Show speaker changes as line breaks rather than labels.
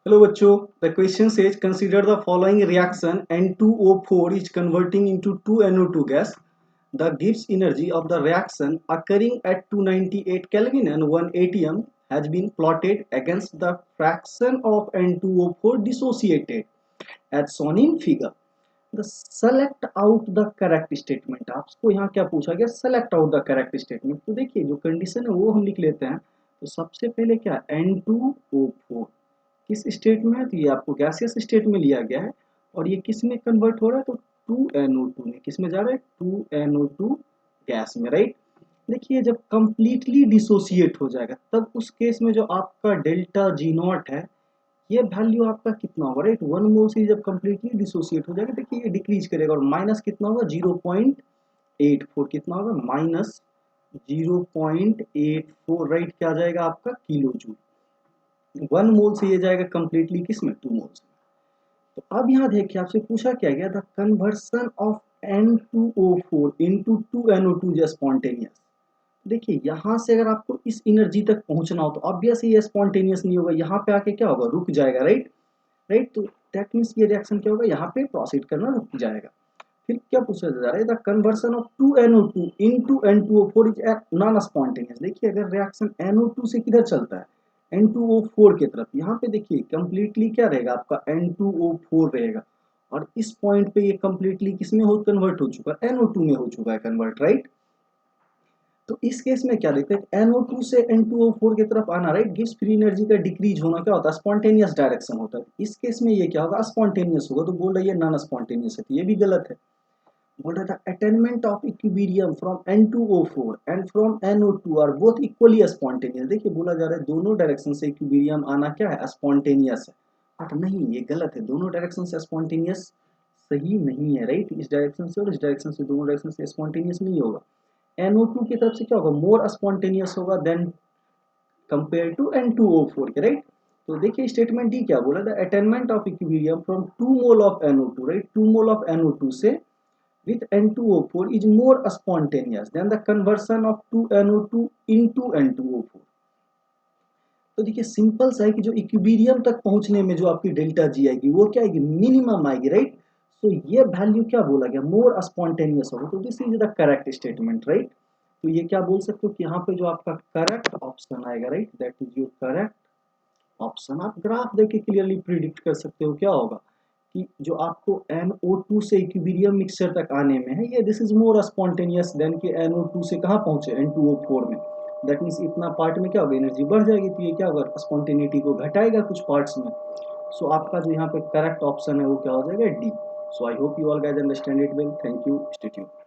Hello बच्चों, the question says consider the following reaction N2O4 is converting into 2NO2 gas. The Gibbs energy of the reaction occurring at 298 Kelvin and 1 atm has been plotted against the fraction of N2O4 dissociated as shown in figure. The select out the correct statement. आपको यहाँ क्या पूछा गया? select out the correct statement. तो देखिए जो condition है वो हम लिख लेते हैं. तो सबसे पहले क्या N2O4 किस स्टेट में है? तो ये आपको गैसियस स्टेट में लिया गया है और ये किस में कन्वर्ट हो रहा है? तो 2NO2 में. किस में जा रहा है? 2NO2 गैस में, राइट. देखिए जब कंप्लीटली डिसोसिएट हो जाएगा तब उस केस में जो आपका डेल्टा जी नॉट है ये वैल्यू आपका कितना होगा, राइट. 1 मोल से जब कंप्लीटली डिसोसिएट हो जाएगा देखिए ये डिक्रीज करेगा और माइनस कितना होगा? 0.84. कितना होगा? Minus 0.84, right. क्या आ जाएगा आपका? Kilo joule. 1 मोल से ये जाएगा कंप्लीटली किस में? 2 मोल से. तो अब यहाँ देखिए आपसे पूछा क्या गया? The conversion of N2O4 into 2NO2 is spontaneous. देखिए यहाँ से अगर आपको इस एनर्जी तक पहुंचना हो तो ऑब्वियसली ये स्पॉन्टेनियस नहीं होगा. यहाँ पे आके क्या होगा? रुक जाएगा, राइट. राइट. तो दैट मीन्स ये रिएक्शन क्या होगा? यहाँ पे प्रोसीड करना रुक जाएगा. फिर क्या पूछा जा रहा है? The conversion of 2NO2 into N2O4 is non spontaneous. देखिए अगर रिएक्शन NO2 से किधर चलता है? N2O4 की तरफ. यहाँ पे देखिए कंप्लीटली क्या रहेगा आपका? N2O4 रहेगा और इस पॉइंट पे ये कंप्लीटली किसमें हो कन्वर्ट हो चुका है? NO2 में हो चुका है कन्वर्ट, राइट. तो इस केस में क्या देखते हैं? NO2 से N2O4 की तरफ आना, राइट. गिव्स फ्री एनर्जी का डिक्रीज होना क्या होता है? स्पॉन्टेनियस डायरेक्शन होता है. इस केस में ये क्या होगा? स्पॉन्टेनियस होगा. तो बोल रहा है ये नॉन स्पॉन्टेनियस है. तो ये भी गलत है. बोल रहा था attainment of equilibrium from N2O4 and from NO2 are both equally spontaneous. देखिए बोला जा रहा है दोनों डायरेक्शन से इक्विलिब्रियम आना क्या है? स्पॉन्टेनियस है. बट नहीं, ये गलत है. दोनों डायरेक्शन से स्पॉन्टेनियस सही नहीं है, राइट. इस डायरेक्शन से और इस डायरेक्शन से, दोनों डायरेक्शन से स्पॉन्टेनियस नहीं होगा. NO2 की तरफ से क्या होगा? मोर स्पॉन्टेनियस होगा देन कंपेयर टू N2O4 के, राइट. तो देखिए स्टेटमेंट डी क्या बोला? The attainment of equilibrium from 2 mole of NO2, right. 2 mole of NO2 से with N2O4 is more spontaneous than the conversion of 2NO2 into N2O4. तो देखिए simple सा है कि जो इक्विलिब्रियम तक पहुंचने में जो आपकी डेल्टा जी आएगी वो क्या आएगी? मिनिमम आएगी, राइट. सो ये वैल्यू क्या बोला गया? मोर स्पॉन्टेनियस होगा. तो this is the correct statement, right. तो ये क्या बोल सकते हो कि यहाँ पे जो आपका करेक्ट ऑप्शन आएगा, right, that is your correct option. आप ग्राफ देख के क्लियरली प्रिडिक्ट कर सकते हो क्या होगा कि जो आपको NO2 से इक्विलिब्रियम मिक्सचर तक आने में है ये this is more spontaneous than कि NO2 से कहाँ पहुंचे? N2O4 में. दैट मीन्स इतना पार्ट में क्या होगा? एनर्जी बढ़ जाएगी. तो ये क्या होगा? स्पॉन्टेनिटी को घटाएगा कुछ पार्ट्स में. सो आपका जो यहाँ पे करेक्ट ऑप्शन है वो क्या हो जाएगा? D. So I hope you all guys understand it well. Thank you. Stay tuned.